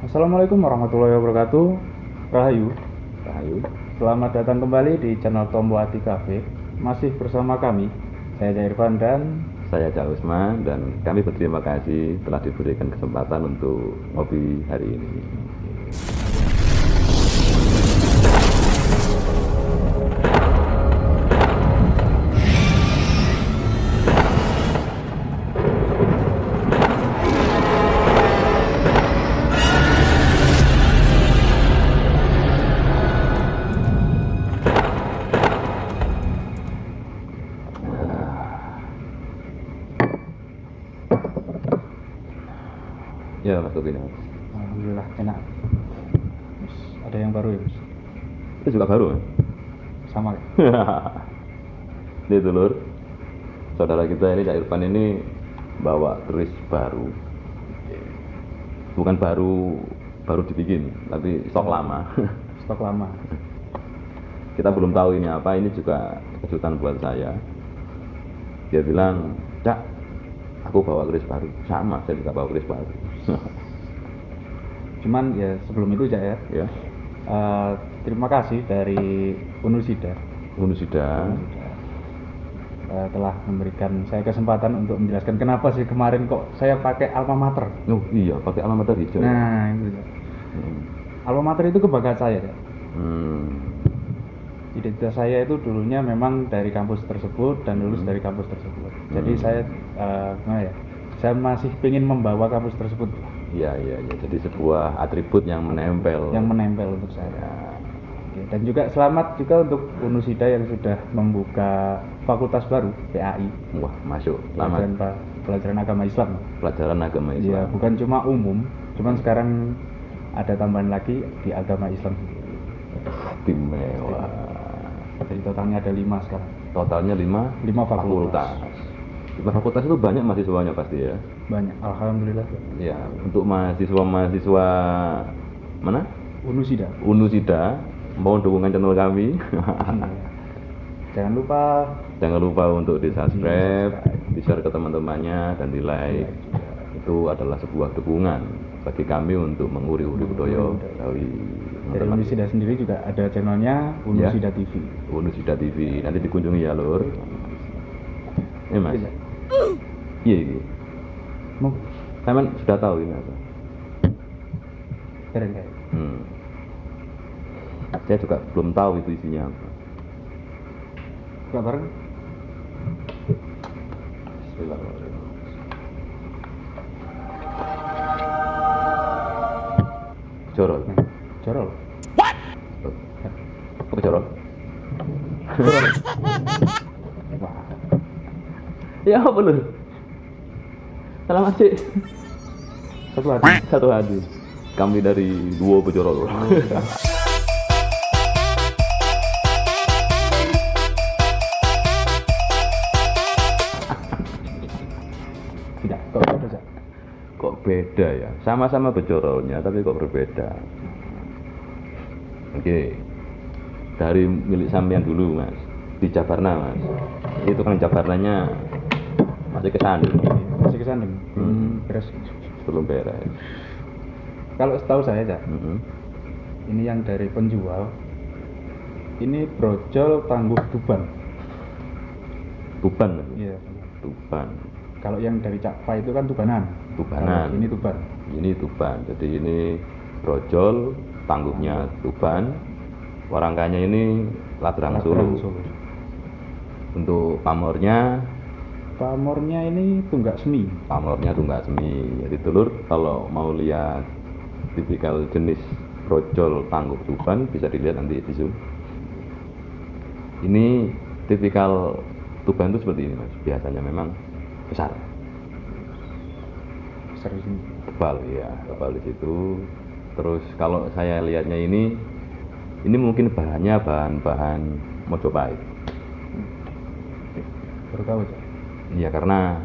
Assalamualaikum warahmatullahi wabarakatuh. Rahayu. Rahayu. Selamat datang kembali di channel Tombo Ati Cafe. Masih bersama kami, saya Jairfan dan saya Cak Usman, dan kami berterima kasih telah diberikan kesempatan untuk ngopi hari ini. Ya Mas Kopi, Mas. Alhamdulillah enak. Mas, ada yang baru ya Mas? Itu juga baru Mas? Sama ya? Ini dulur, saudara kita ini Cak Irfan ini bawa keris baru. Bukan baru dibikin, tapi stok lama. Stok lama. Kita belum tahu ini apa, ini juga kejutan buat saya. Dia bilang, Cak, aku bawa keris baru. Sama, saya juga bawa keris baru. Cuman ya sebelum itu Cak ya. Terima kasih dari Unusida telah memberikan saya kesempatan untuk menjelaskan kenapa sih kemarin kok saya pakai alma mater. Oh iya, pakai alma mater hijau. Nah, itu ya. Alma mater itu kebanggaan saya ya. Identitas saya itu dulunya memang dari kampus tersebut dan lulus dari kampus tersebut. Jadi saya saya masih ingin membawa kampus tersebut. Iya. Jadi sebuah atribut yang menempel. Yang menempel untuk saya. Oke. Dan juga selamat juga untuk Unusida yang sudah membuka fakultas baru, PAI. Wah, masuk. Selamat. Pelajaran agama Islam. Pelajaran agama Islam. Iya, bukan cuma umum, cuman sekarang ada tambahan lagi di agama Islam. Istimewa. Jadi totalnya ada 5 sekarang. Totalnya 5 fakultas. 5 fakultas itu banyak mahasiswanya pasti ya? Banyak, alhamdulillah. Ya, untuk mahasiswa mana? Unusida, mohon dukungan channel kami. Jangan lupa untuk di-subscribe, di-share ke teman-temannya, dan di-like. Itu adalah sebuah dukungan bagi kami untuk menguri-uri budaya Betawi. Dari Unusida sendiri juga ada channelnya Unusida TV. Unusida TV, nanti dikunjungi ya lur. Ini Mas. Iya ini. Saya sudah tahu ini apa. Keren kayak. Saya juga belum tahu itu isinya apa. Buka bareng. Bismillahirrahmanirrahim. Jorol. What? Apa jorol? Ya apa lur? Selamat sih. Satu hati. Kami dari Duo Bejorol. Tidak, kok beda ya? Sama-sama Bejorolnya, tapi kok berbeda. Oke. Dari milik sampean dulu Mas. Di Jabarna Mas. Itu kan Jabarnanya masih kesandung. Beres. Belum beres. Kalau setahu saya Cak, ini yang dari penjual, ini brojol tangguh Tuban. Iya. Tuban. Kalau yang dari Cakpa itu kan Tubanan. Ini Tuban. Ini Tuban. Jadi ini brojol, tangguhnya Tuban. Warangkanya ini Ladrang Solo. Untuk pamornya ini tunggak semi. Jadi dulur kalau mau lihat tipikal jenis brojol tangguh Tuban bisa dilihat nanti di Zoom. Ini tipikal Tuban itu seperti ini Mas. Biasanya memang besar di sini. Tebal di situ. Terus kalau saya lihatnya ini mungkin bahannya bahan Mojopahit. Baru tahu Cak. Iya karena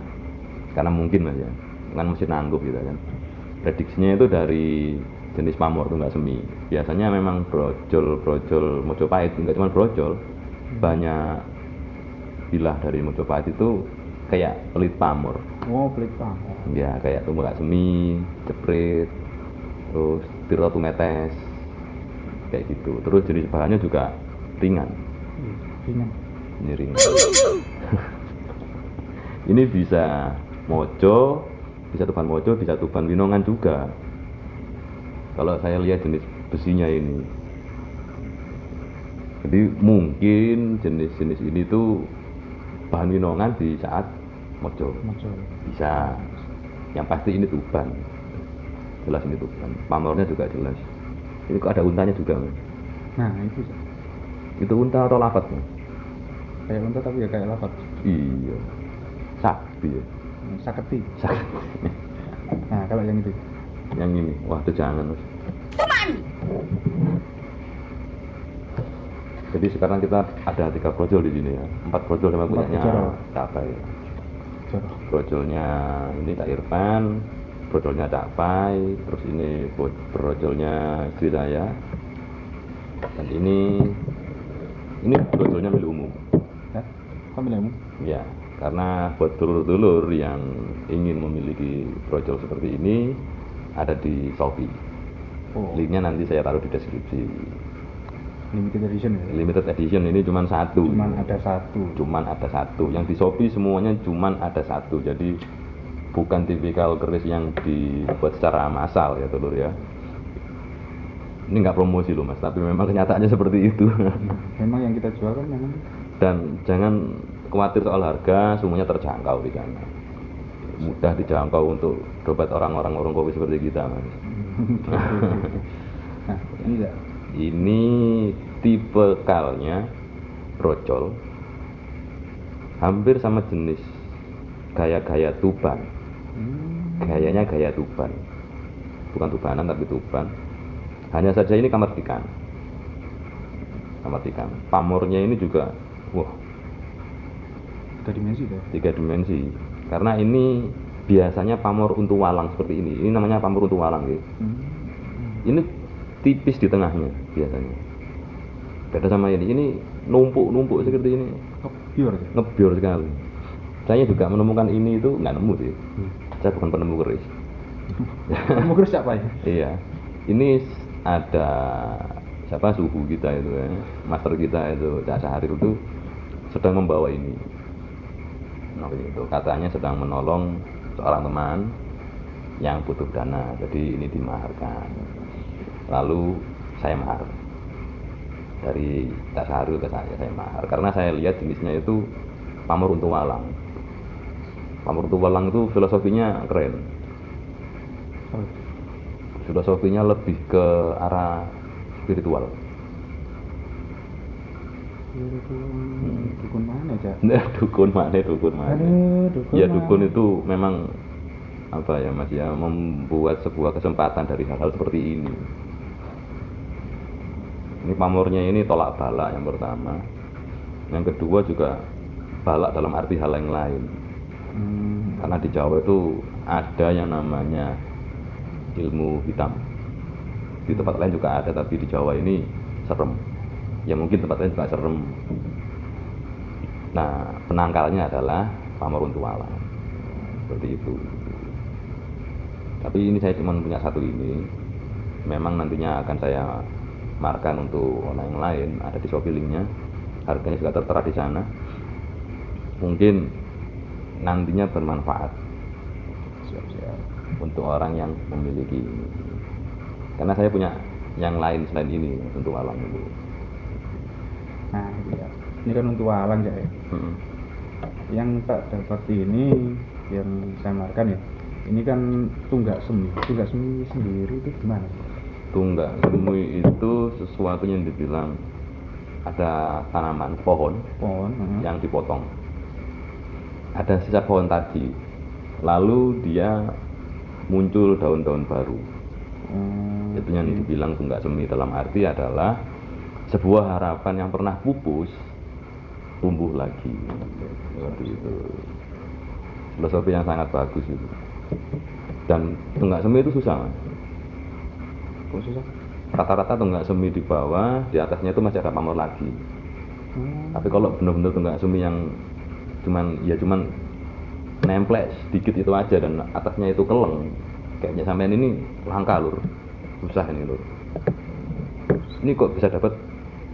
mungkin Mas ya, kan mesin nanggup gitu kan. Prediksinya itu dari jenis pamor tunggak semi. Biasanya memang brojol Mojopahit, enggak cuma brojol, banyak bilah dari Mojopahit itu kayak pelit pamor. Oh, pelit pamor. Ya kayak tunggak semi, jepret, terus Tirta Tumetes kayak gitu. Terus jenis bahannya juga ringan. Ringan. Ini ringan. Ini bisa mojo, bisa tuban mojo, bisa tuban winongan juga. Kalau saya lihat jenis besinya ini, jadi mungkin jenis-jenis ini tuh bahan winongan di saat mojo. Bisa. Yang pasti ini tuban. Jelas ini tuban. Pamornya juga jelas. Ini kok ada untanya juga, Mas? Nah, itu. Itu unta atau lapat, Mas? Kayak unta tapi ya kayak lapat. Iya. Sakti ya. Saketi. Sakti. Nah, kalau yang itu. Yang ini, wah itu jangan, Mas. Jadi sekarang kita ada 3 brojol di sini ya. 4 brojol sama punyanya Capai. Brojolnya ini Kak Irfan, brojolnya Capai, terus ini brojolnya istri saya. Dan ini brojolnya milik umum. Hah? Kok milik umum? Ya, karena buat dulur-dulur yang ingin memiliki brojol seperti ini ada di Shopee. Linknya nanti saya taruh di deskripsi. Limited edition ya? Limited edition ini cuma satu. Cuman ada satu. Cuman ada satu. Yang di Shopee semuanya cuman ada satu. Jadi bukan tipikal keris yang dibuat secara massal ya, Telur ya. Ini nggak promosi loh, Mas, tapi memang kenyataannya seperti itu. Memang yang kita jual kan memang. Dan jangan khawatir soal harga, semuanya terjangkau di sana. Mudah dijangkau untuk dompet orang-orang warung kopi seperti kita, Mas. Nah, ini enggak. Ini tipe kalnya brojol, hampir sama jenis gaya-gaya tuban. Gayanya gaya tuban, bukan tubanan tapi tuban. Hanya saja ini kamar tikan. Pamornya ini juga, wah, 3 dimensi tuh. 3 dimensi. Karena ini biasanya pamor untu walang seperti ini. Ini namanya pamor untu walang gitu. Ini tipis di tengahnya biasanya. Beda sama ini numpuk seperti ini. Ngebior sekali. Saya juga menemukan ini itu nggak nemu sih. Saya bukan penemu keris. Penemu keris siapa ya? Iya. Ini ada siapa suhu kita itu ya, master kita itu Cak Syahrir itu sedang membawa ini. Nah, itu katanya sedang menolong seorang teman yang butuh dana. Jadi ini dimaharkan. Lalu saya mahar. Dari Cak Syahrir ke saya mahar. Karena saya lihat jenisnya itu pamor untu walang. Pamor untu walang itu filosofinya keren. Filosofinya lebih ke arah spiritual. Dukun mana, Cak? Dukun mana? Aduh, Ya dukun itu memang apa ya, Mas ya, membuat sebuah kesempatan dari hal-hal seperti ini. Ini pamornya ini tolak balak yang pertama. Yang kedua juga balak dalam arti hal yang lain. Karena di Jawa itu ada yang namanya ilmu hitam. Di tempat lain juga ada, tapi di Jawa ini serem. Ya mungkin tempat lain juga serem. Nah, penangkalnya adalah pamor untu walang. Seperti itu. Tapi ini saya cuma punya satu ini. Memang nantinya akan saya markan untuk orang yang lain, ada di Shopee linknya. Harganya juga tertera di sana. Mungkin nantinya bermanfaat. Siap-siap. Untuk orang yang memiliki ini. Karena saya punya yang lain selain ini untuk walang itu. Nah, iya. Ini kan untuk walang ya. Yang tak dapat ini yang saya markan ya. Ini kan tunggak semi. Tunggak semi sendiri itu gimana? Tunggak semi itu sesuatu yang dibilang ada tanaman pohon yang dipotong. Ada sisa pohon tadi. Lalu dia muncul daun-daun baru. Itu yang dibilang tunggak semi, dalam arti adalah sebuah harapan yang pernah pupus tumbuh lagi. Seperti itu. Filosofi yang sangat bagus itu. Dan tunggak semi itu susah, Mas. Kok susah? Rata-rata tunggak semi di bawah, di atasnya itu masih ada pamor lagi. Tapi kalau benar-benar tunggak semi yang cuman nemplek sedikit itu aja dan atasnya itu keleng, kayaknya sampean ini langka lur. susah ini lur. Ini kok bisa dapat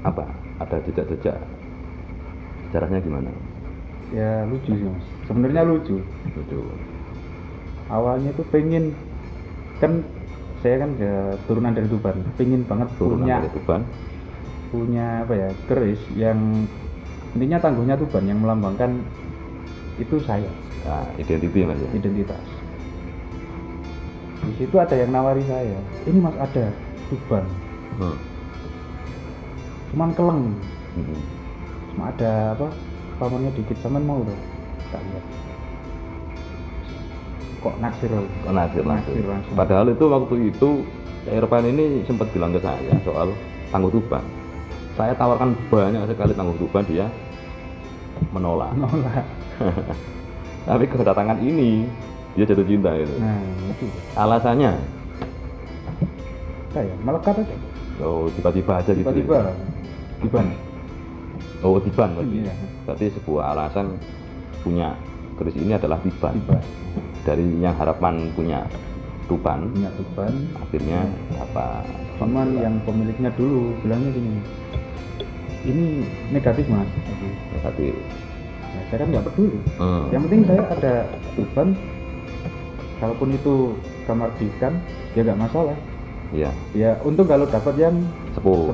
apa? Ada jejak-jejak sejarahnya gimana? Ya lucu sih mas, sebenarnya lucu. Awalnya tuh pengen, kan saya kan ya turunan dari Tuban, pengen banget punya apa ya, keris yang intinya tangguhnya Tuban yang melambangkan itu saya. Nah, identitas mas ya? Identitas. Di situ ada yang nawari saya, ini mas ada Tuban, cuman keleng, cuma ada apa, pamannya dikit, sampean mau dong, tak lihat. Kok naksir langsung. Padahal itu waktu itu Irfan ini sempat bilang ke saya soal tangguh Tuban. Saya tawarkan banyak sekali tangguh Tuban, dia menolak. Tapi kedatangan ini dia jatuh cinta itu. Nah, itu. Alasannya? Kayak melekat aja. Oh, tiba-tiba aja gitu. Tiba-tiba. Tiban. Oh, Tiban berarti. Iya. Berarti sebuah alasan punya keris ini adalah Tiban. Tiban. Dari yang harapan punya Tuban. Punya Tuban. Akhirnya apa? Cuman yang pemiliknya dulu bilangnya gini. Ini negatif mas. Negatif. Nah, saya kan nggak peduli. Yang penting saya ada Tuban. Kalaupun itu kemerdekaan, ya nggak masalah. Iya. Ya untung kalau dapat yang sepuh.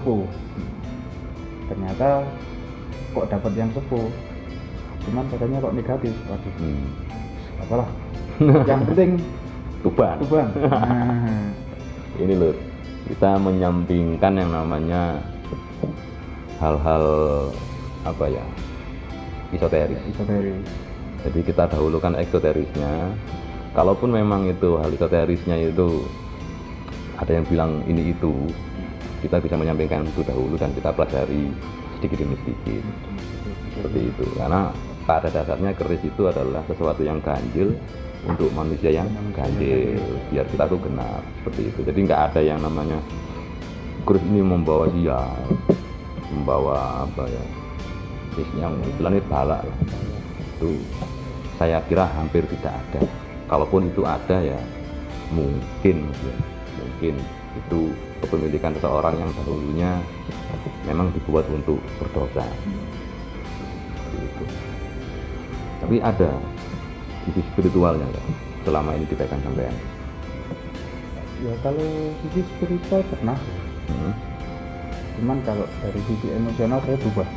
Ternyata kok dapat yang sepuh. Cuman katanya kok negatif. Waduh. Apalah. Yang penting Tuban. Nah. Ini loh, kita menyampingkan yang namanya hal-hal apa ya, esoteris. Jadi kita dahulukan eksoterisnya. Kalaupun memang itu hal esoterisnya itu ada yang bilang ini itu, kita bisa menyampingkan itu dahulu dan kita pelajari sedikit demi sedikit. Seperti itu. Karena pada dasarnya keris itu adalah sesuatu yang ganjil untuk manusia yang ganjil, biar kita tuh genap, seperti itu. Jadi nggak ada yang namanya keris ini membawa sial, membawa apa ya, yang planet bala lah. Itu saya kira hampir tidak ada. Kalaupun itu ada ya mungkin itu kepemilikan seseorang yang dahulunya memang dibuat untuk berdosa. Gitu. Tapi ada sisi spiritualnya kan, selama ini dipegang sampean. Ya kalau sisi spiritual pernah. Cuman kalau dari sisi emosional saya berubah.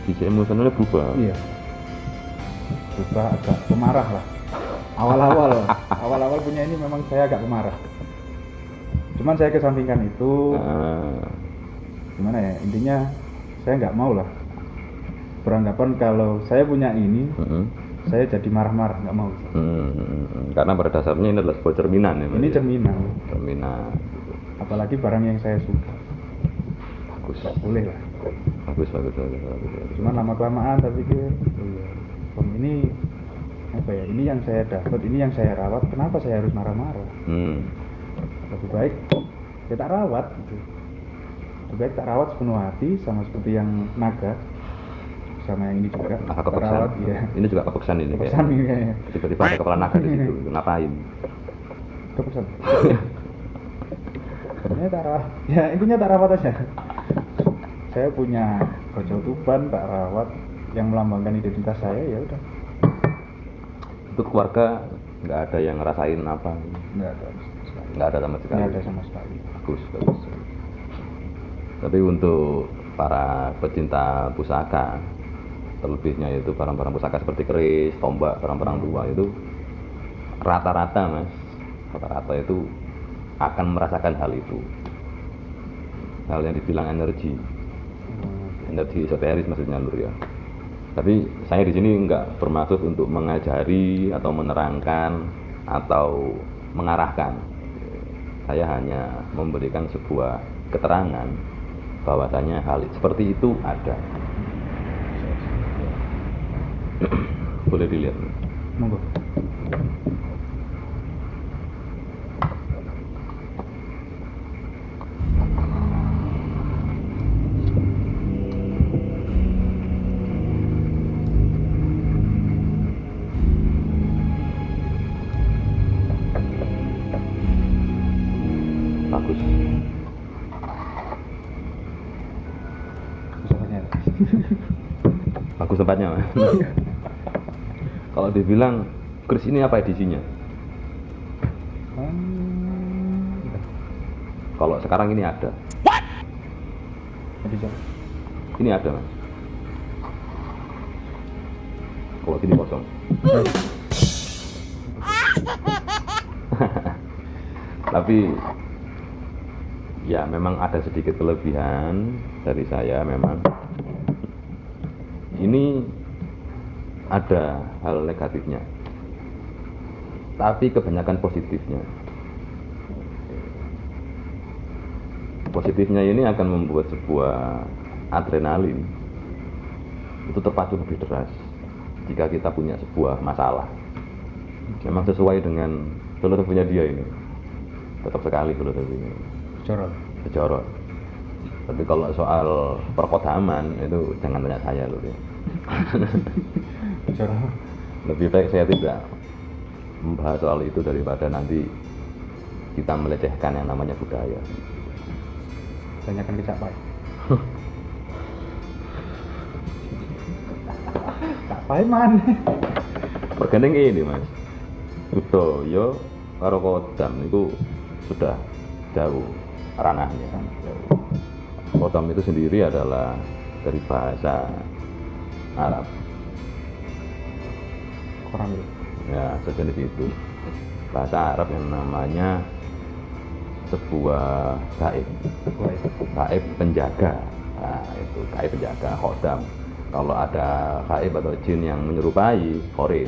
Sisi emosionalnya berubah? Iya. Berubah agak pemarah lah. Awal-awal punya ini memang saya agak pemarah. Cuman saya kesampingkan itu. Gimana ya, intinya saya nggak mau lah beranggapan kalau saya punya ini, saya jadi marah-marah, nggak mau. Karena pada dasarnya ini adalah sebuah cerminan ya. Ini cerminan. Apalagi barang yang saya suka. Bagus. Boleh lah. Bagus. Cuman lama kelamaan tapi ini apa ya? Ini yang saya dapat, ini yang saya rawat. Kenapa saya harus marah-marah? Lebih baik saya tak rawat. Gitu. Lebih baik tak rawat sepenuh hati, sama seperti yang naga. Sama yang ini juga. Naga kepeksan. Iya. Ini juga kepeksan ini. Kepeksan ini kayaknya. Tiba-tiba ada kepala naga di situ. Ngapain? Kepeksan. Ini tak rawat. Ya intinya tak rawat aja. Saya punya bajau Tuban tak rawat yang melambangkan identitas saya, ya udah. Itu keluarga nggak ada yang ngerasain apa? Nggak ada sama sekali. Nggak ada sama sekali. Bagus. Tapi untuk para pecinta pusaka, terlebihnya itu barang-barang pusaka seperti keris, tombak, barang-barang tua itu rata-rata itu akan merasakan hal itu. Hal yang dibilang energi esoteris maksudnya lur ya. Tapi saya di sini nggak bermaksud untuk mengajari atau menerangkan atau mengarahkan. Saya hanya memberikan sebuah keterangan bahwasanya hal seperti itu ada. Boleh dilihat. Monggo. Bagus. Soalnya. Bagus tempatnya, Mas. Kalau dibilang Kris ini apa edisinya? Kalau sekarang ini ada. Edisi. Ini ada, Mas. Kalau gini kosong. Tapi ya memang ada sedikit kelebihan dari saya memang. Ini ada hal negatifnya. Tapi kebanyakan positifnya. Positifnya ini akan membuat sebuah adrenalin itu terpacu lebih deras jika kita punya sebuah masalah. Memang sesuai dengan filosofinya dia ini. Tetap sekali filosofinya. Sejorot. Tapi kalau soal perkodaman itu jangan tanya saya loh ya. Lebih baik saya tidak membahas soal itu daripada nanti kita melecehkan yang namanya budaya. Tanyakan ke Cak Pai. Cak Pai man. Bergandeng ini Mas. Budaya karo kodam itu sudah jauh ranahnya. Kodam itu sendiri adalah dari bahasa Arab. Koram itu. Ya, sejenis itu. Bahasa Arab yang namanya sebuah gaib. Gaib penjaga. Nah, itu gaib penjaga, kodam. Kalau ada gaib atau jin yang menyerupai, korin.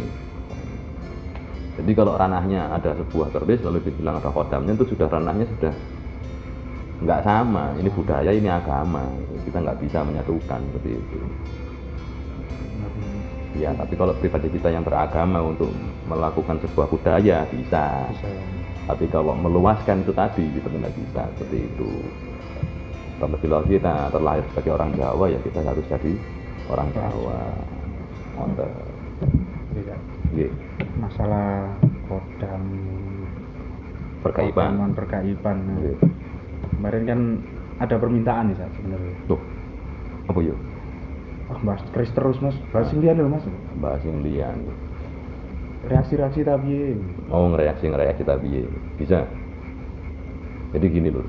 Jadi kalau ranahnya ada sebuah keris lalu dibilang ada kodamnya, itu sudah ranahnya sudah nggak sama. Ini budaya, ini agama. Kita nggak bisa menyatukan seperti itu. Ya, tapi kalau pribadi kita yang beragama untuk melakukan sebuah budaya bisa. Tapi kalau meluaskan itu tadi kita tidak bisa seperti itu. Terlebih lagi kita terlahir sebagai orang Jawa, ya kita harus jadi orang Jawa. Mantap. Iya. Masalah kodam pergaiban. Iya. Kemarin kan ada permintaan nih sebenarnya. Tuh. Apa yuk? Bahas keris terus Mas. Bahas yang lian loh Mas. Bahas yang lian. Reaksi tapi mau ngereaksi tapi bisa. Jadi gini lur.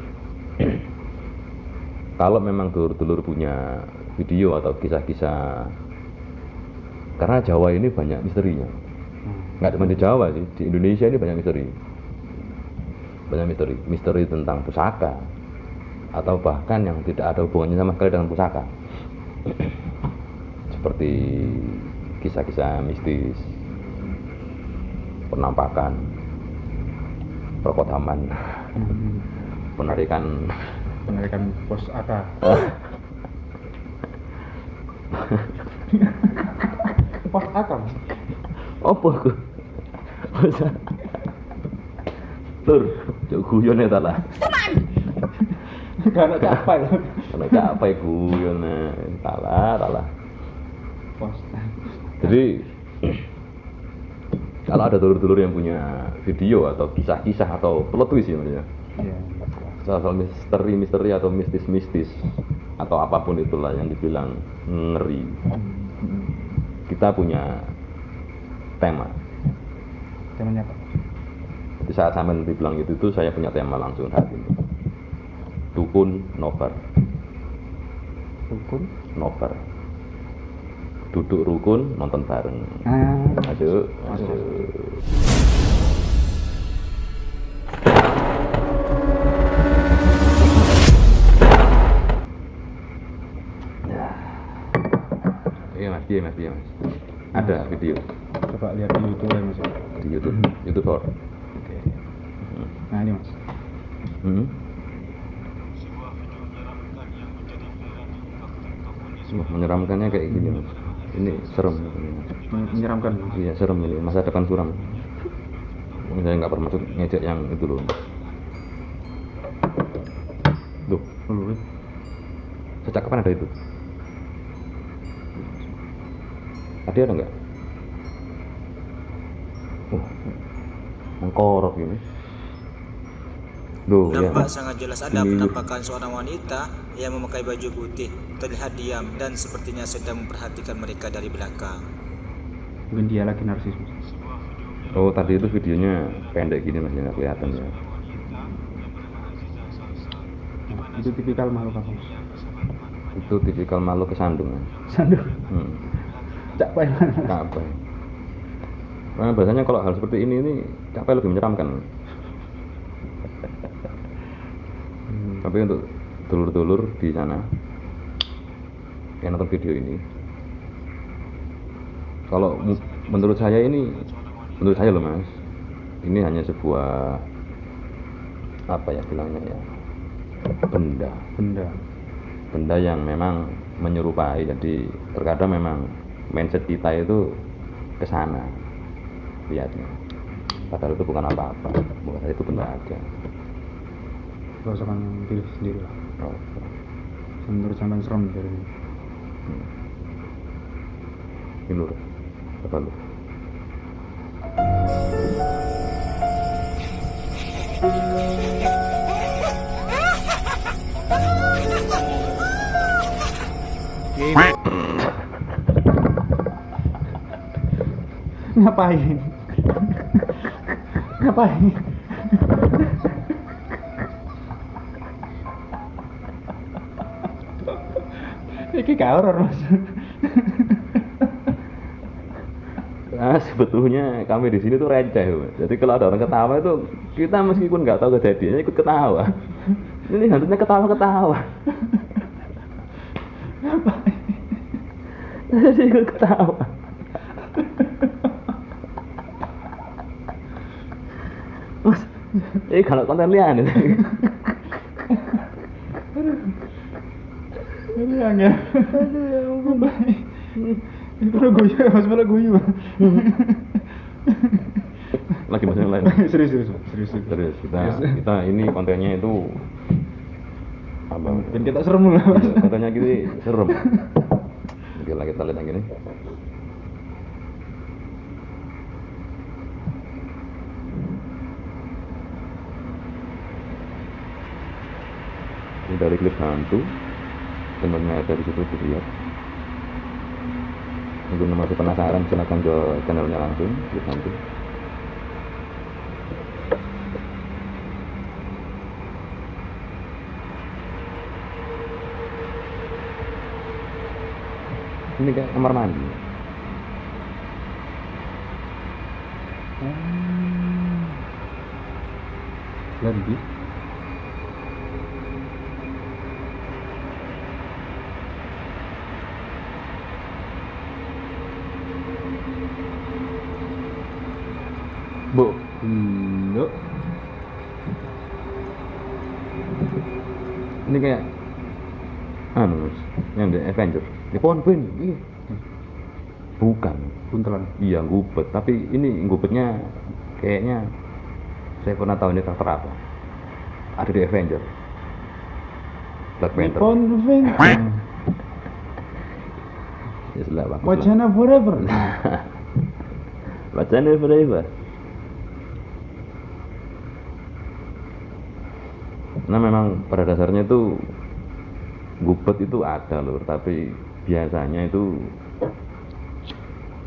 Kalau memang dulur-dulur punya video atau kisah-kisah, karena Jawa ini banyak misterinya. Nggak cuma di Jawa sih, di Indonesia ini banyak misteri. Misteri tentang pusaka atau bahkan yang tidak ada hubungannya sama sekali dengan pusaka. Seperti kisah-kisah mistis, penampakan, perkodaman, penarikan pos AK. Pos AK. Apa ku? Tur, jauh guyon ya lah. Karena capai. Karena capai guyon salah. Pos. Jadi kalau ada dulur-dulur yang punya video atau kisah-kisah atau plot twist ya maksudnya. Iya. Soal misteri atau mistis atau apapun itulah yang dibilang ngeri. Kita punya tema. Temanya apa? Di saat sampean dibilang itu saya punya tema langsung saat ini. Dukun nobar. Dukun nobar. Duduk rukun nonton bareng. Masuk. Iya mas. Ada video. Coba lihat di YouTube ya mas. Di YouTube or. Oke. Nah ini mas. Menyeramkannya kayak gini mas. Ini serem. Menyeramkan. Iya serem ini, masa depan suram. Saya nggak bermaksud ngejek yang itu loh. Duh, sejak kapan ada itu? Tadi ada nggak? Mengkorok ini. Loh, ya. Nampak sangat jelas ada Ini- penampakan seorang wanita yang memakai baju putih, terlihat diam dan sepertinya sedang memperhatikan mereka dari belakang. Mungkin dia lagi narsis. Oh, tadi itu videonya pendek gini Mas, ya, nggak kelihatan ya. Nah, itu tipikal makhluk apa? Mas? Itu tipikal makhluk kesandung. Mas. Sandung. Cak Pai. Capai. Nah, biasanya kalau hal seperti ini capai lebih menyeramkan. Tapi untuk dulur-dulur di sana yang nonton video ini, kalau menurut saya loh Mas, ini hanya sebuah apa ya bilangnya ya, benda yang memang menyerupai. Jadi terkadang memang mindset kita itu ke sana lihatnya, padahal itu bukan apa-apa, bukan itu benda aja. Gak usah kan pilih sendiri lah. Oh. Menurut sampean serem dari ini. Ini lur, apa lur? Ngapain? Ngapain? Ini gak horor Mas. Nah, sebetulnya kami di sini tuh receh, Mas. Jadi kalau ada orang ketawa itu kita meskipun nggak tahu kejadiannya ikut ketawa. Ini hantunya ketawa-ketawa. Jadi ikut ketawa. Mas, ini kalau konten lian itu. Ini angin. Malah guyu, Mas, malah guyu. Lagi bahas yang lain. Serius. Terus kita ini kontennya itu apa? Dan kita serem lah Mas. Kontennya gini serem. Oke lah, kita lihat yang gini. Ini dari klip hantu, temennya ada di situ dilihat. Mungkin masih penasaran, silakan ke channelnya langsung klip hantu. Ini kayak kamar mandi. Lagi. Bu, Loh. ini kayak anu Mas, yang di Avenger. Di pohon pin. Iya. Bukan. Buntelan. Iya, ngubet, tapi ini ngubetnya kayaknya saya pernah tahu ini karakter apa. Ada di Avenger. Black Panther. Nippon Revenge. Ya sudah, bagus lah. Wacana forever. Wacana forever. Nah, memang pada dasarnya itu gubet itu ada lur, tapi biasanya itu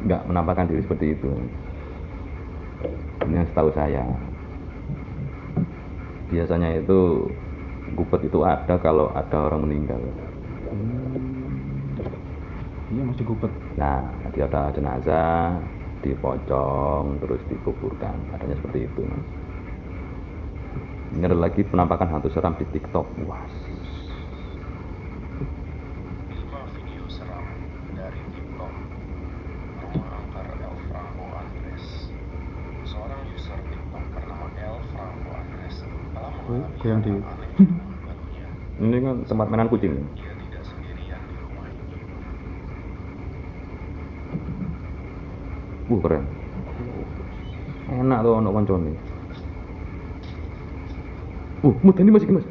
nggak menampakkan diri seperti itu. Ini yang setahu saya. Biasanya itu gubet itu ada kalau ada orang meninggal. Iya masih gupet. Nah, jadi ada jenazah dipocong terus dikuburkan, adanya seperti itu. Ini ada lagi penampakan hantu seram di TikTok. Wah. 5 video seram dari TikTok mengangkat El Franco Andres. Seorang user TikTok bernama El Franco Andres telah mengalami yang di- hal aneh di rumah barunya. Ini kan tempat mainan kucing. Dia tidak sendirian di rumah itu. Keren. Enak tuh ono koncone. Mudani Mas iki Mas.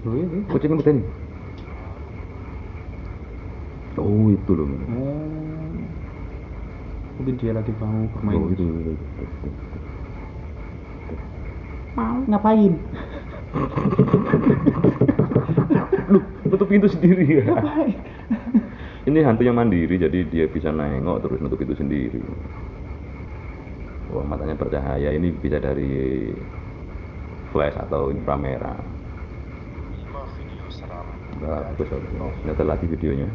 Loh iya. Kucingnya mudani. Oh, itu loh. Mungkin dia lagi mau bermain. Oh, itu. Mau ngapain? Tutup pintu sendiri ya. Ngapain? Ini hantu yang mandiri, jadi dia bisa nengok terus nutup pintu sendiri. Wah, matanya bercahaya. Ini bisa dari flash atau inframerah. 5 video seram Bagus, ternyata lagi videonya.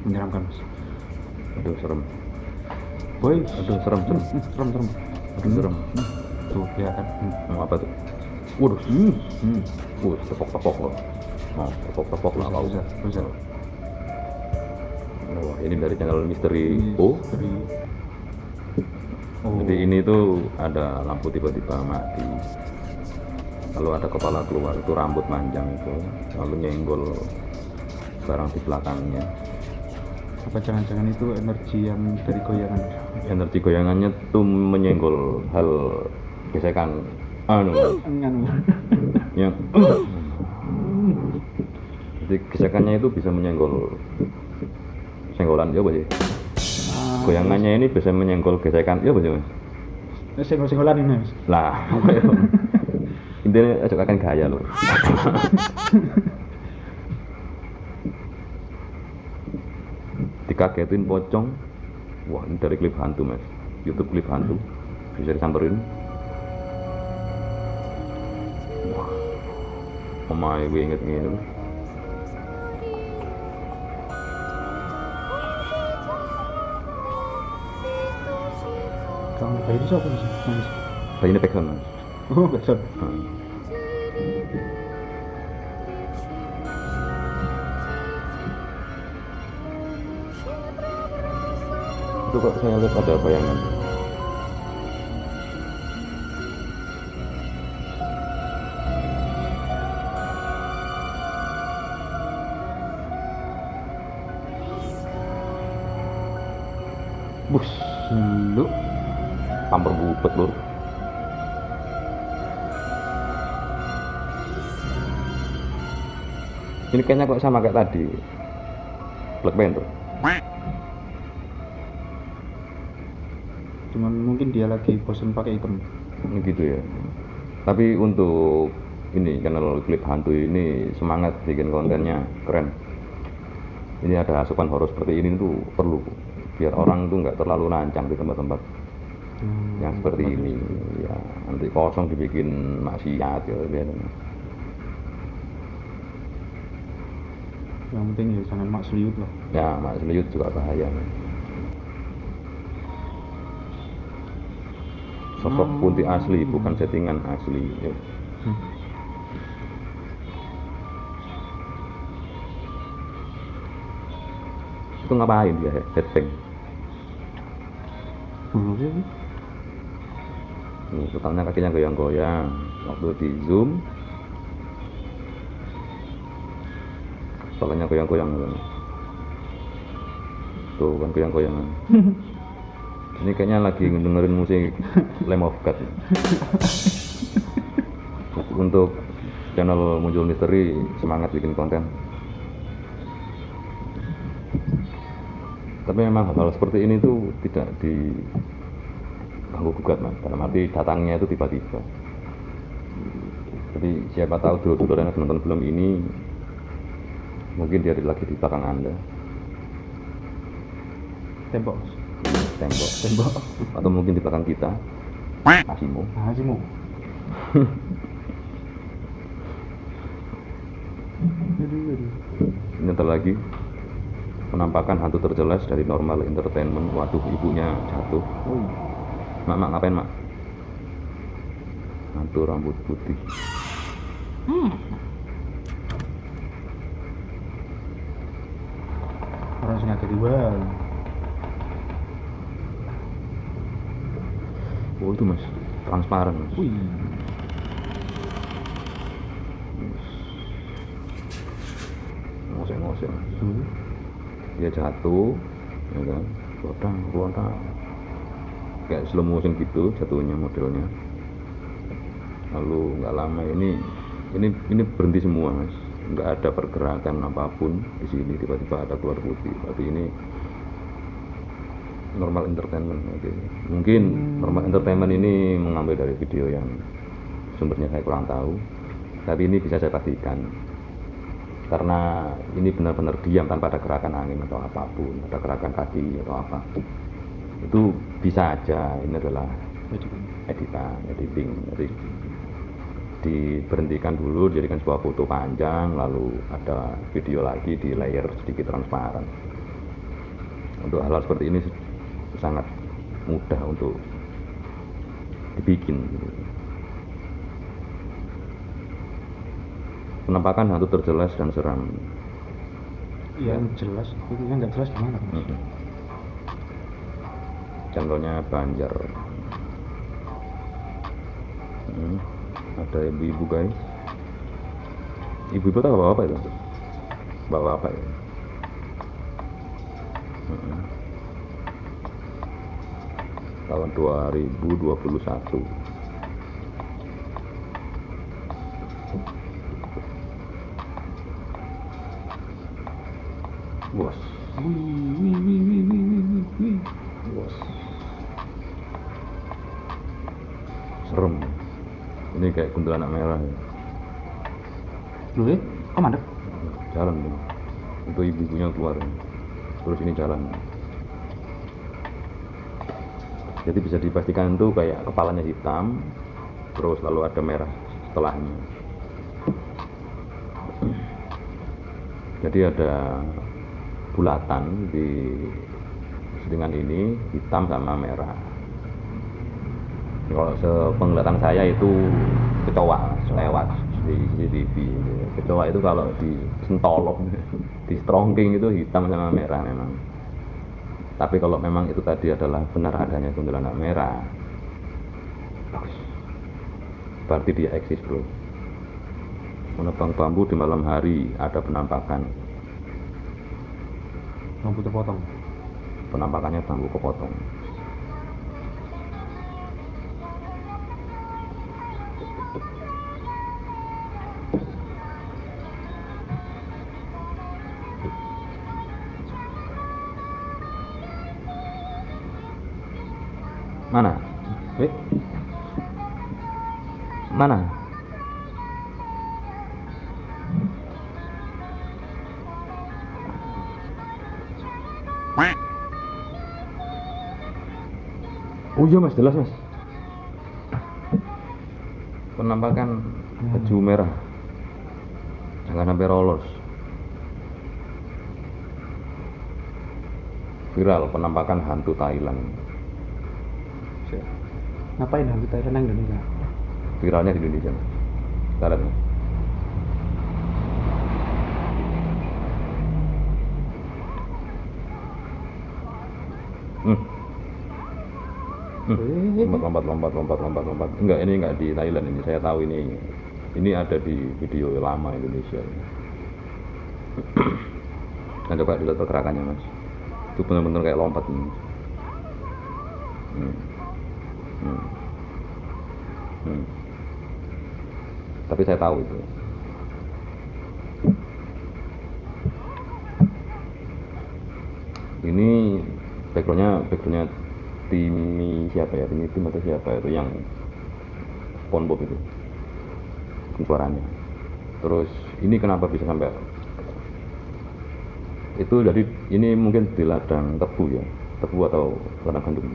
Menyeramkan mas. Aduh serem. Boy. Aduh serem. Serem. Aduh serem. Tuh ya kan. Mau apa tuh? Waduh. Tepok-tepok loh. Oh, tepok-tepok lah kau. Bisa. Wah, ini dari channel Misteri O. Dari. Jadi ini tuh ada lampu tiba-tiba mati. Lalu ada kepala keluar, itu rambut panjang itu. Lalu nyenggol barang di belakangnya. Apa jangan-jangan itu energi yang dari goyangan? Energi goyangannya tuh menyenggol hal gesekan yang jadi gesekannya itu bisa menyenggol senggolan ya apa sih? Goyangannya ini bisa menyenggol gesekan ya apa sih mas? Senggol-senggolan ini mas. Lah intinya ajak akan gaya loh. Dikagetin pocong. Wah, ini dari klip hantu mas, YouTube klip hantu, bisa disamperin. Wah, omai gue inget ngene. Kamu bayi itu siapa mas? Bayi ini pegang mas. Oh betul. Itu kok saya lihat ada bayangan. Bus, lu tampar bupet lur. Ini kayaknya kok sama kayak tadi Black Panther. Cuman mungkin dia lagi bosan pakai hitam. Gitu ya. Tapi untuk ini channel klip hantu ini semangat bikin kontennya keren. Ini ada asupan horor seperti ini tuh perlu biar orang tuh nggak terlalu lancang di tempat-tempat yang seperti ini ya, nanti kosong dibikin maksiat ya biar. Yang penting ya jangan mak seliut lah. Ya mak seliut juga bahaya. Sosok Kunti asli bukan settingan asli ya. Itu ngapain dia headbang? Utangnya kakinya goyang-goyang waktu di zoom, kepalanya goyang-goyang tuh kan goyang-goyangan. Ini kayaknya lagi dengerin musik Lamb of God. Untuk channel Muncul Misteri semangat bikin konten. Tapi memang hal seperti ini tuh tidak diganggu gugat mas, dalam arti datangnya itu tiba-tiba. Jadi siapa tahu dulu yang nonton film ini mungkin dia lagi di belakang anda. Tembok. Atau mungkin di belakang kita. Asimu. Ini ntar lagi penampakan hantu terjelas dari Normal Entertainment. Waduh, ibunya jatuh. Mak ngapain mak? Hantu rambut putih. Orang sing agak diwal. Oh itu mas, transparan mas. Ngosek-ngosek. Dia jatuh, ya kan, keluar, kayak slow motion gitu jatuhnya modelnya. Lalu nggak lama ini berhenti semua mas, nggak ada pergerakan apapun di sini, tiba-tiba ada keluar putih. Berarti ini Normal Entertainment. Oke. Mungkin Normal Entertainment ini mengambil dari video yang sumbernya saya kurang tahu, tapi ini bisa saya pastikan karena ini benar-benar diam tanpa ada gerakan angin atau apapun, ada gerakan kaki atau apa, itu bisa aja ini adalah editing. Jadi diberhentikan dulu, dijadikan sebuah foto panjang, lalu ada video lagi di layer sedikit transparan. Untuk hal seperti ini sangat mudah untuk dibikin. Penampakan hantu terjelas dan seram. Yang jelas, itu yang nggak jelas gimana? Contohnya Banjar. Ada ibu-ibu guys. Ibu-ibu tahu bawa apa itu? Bawa apa ya? Tahun 2021. Bos. Bos. Serem. Ini kayak kuntilanak merah ya. Loh ya? Kok mandek? Jalan tuh. Itu ibu-ibunya keluar. Terus ini jalan. Jadi bisa dipastikan itu kayak kepalanya hitam, terus lalu ada merah setelahnya. Jadi ada bulatan di selingan ini hitam sama merah. Kalau sepenglihatan saya itu kecoa lewat di CCTV. Kecoa itu kalau disentolok, di strongking itu hitam sama merah memang. Tapi kalau memang itu tadi adalah benar adanya kuntilanak merah, berarti dia eksis bro. Menebang bambu di malam hari ada penampakan. Bambu terpotong. Penampakannya bambu kepotong. Mana? Mana? Oh iya mas, jelas mas. Penampakan baju merah. Jangan sampai lolos. Viral penampakan hantu Thailand. Ngapain hantu Thailand yang Indonesia? Viralnya di Indonesia. Kita lihat. Lompat. Enggak, ini enggak di Thailand ini. Saya tahu ini. Ini ada di video lama Indonesia. Nah, coba dilihat pergerakannya mas. Itu benar-benar kayak lompat ini. Tapi saya tahu itu. Ini backgroundnya Timmy siapa ya? Tim atau siapa itu yang SpongeBob itu suaranya. Terus ini kenapa bisa sampai itu? Jadi ini mungkin di ladang tebu ya, tebu atau ladang gandum.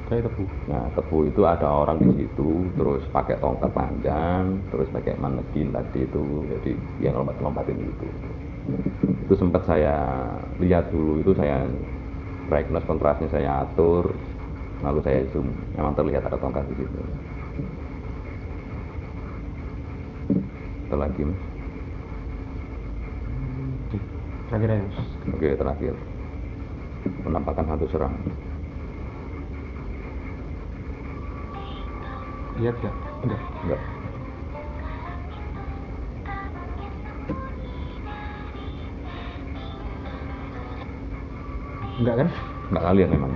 Kayak tebu. Nah, tebu itu ada orang di situ, terus pakai tongkat panjang, terus pakai manekin tadi itu, jadi yang lompat-lompatin itu. Itu sempat saya lihat dulu, itu saya brightness kontrasnya saya atur, lalu saya zoom, memang terlihat ada tongkat di situ. Itu lagi mas. Terakhir ya mas. Oke, terakhir. Penampakan hantu serang. Lihat ya? Enggak. Enggak kan? Enggak kalian memang.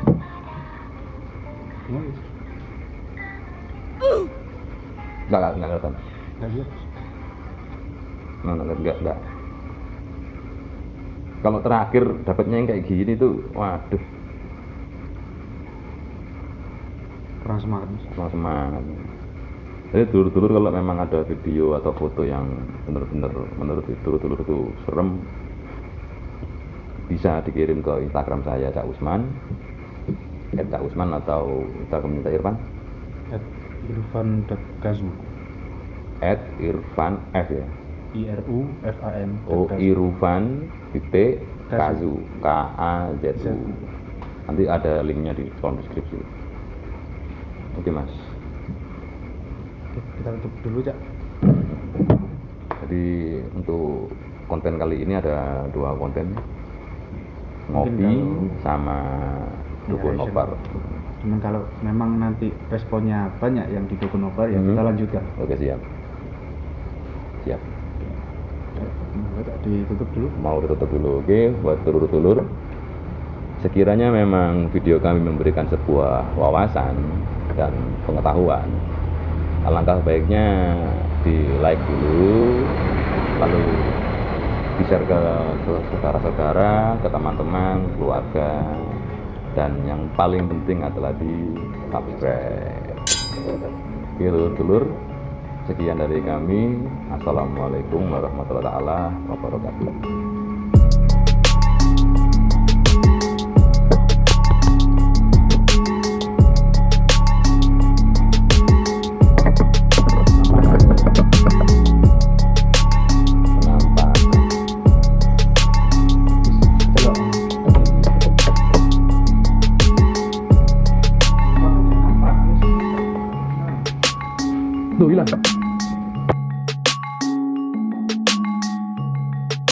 Enggak kelihatan. Enggak lihat. Enggak. Kalau terakhir dapatnya yang kayak gini tuh, waduh. Kurang semangat mas. Kurang semangat. Jadi dulur-dulur kalau memang ada video atau foto yang benar-benar menurut dulur-dulur itu serem, bisa dikirim ke Instagram saya Cak Usman, @Cak Usman, atau Instagram Cak Irfan @irfan.kazu @Irfan F ya. IRUFAN. Irfan titik Kazu KAZU. Nanti ada linknya di kolom deskripsi. Oke Mas. Oke, kita tutup dulu Cak. Jadi untuk konten kali ini ada 2 konten, Mungkin ngopi kalau- sama dukun Ya, opar. Cuman kalau memang nanti responnya banyak yang di dukun opar ya kita lanjutkan. Oke, siap. Enggak, ditutup dulu. Mau ditutup dulu. Oke, buat dulur-dulur, sekiranya memang video kami memberikan sebuah wawasan dan pengetahuan, alangkah baiknya di like dulu, lalu di-share ke saudara-saudara, ke teman-teman, keluarga, dan yang paling penting adalah di subscribe. Oke dulur-dulur, sekian dari kami. Assalamualaikum warahmatullahi wabarakatuh.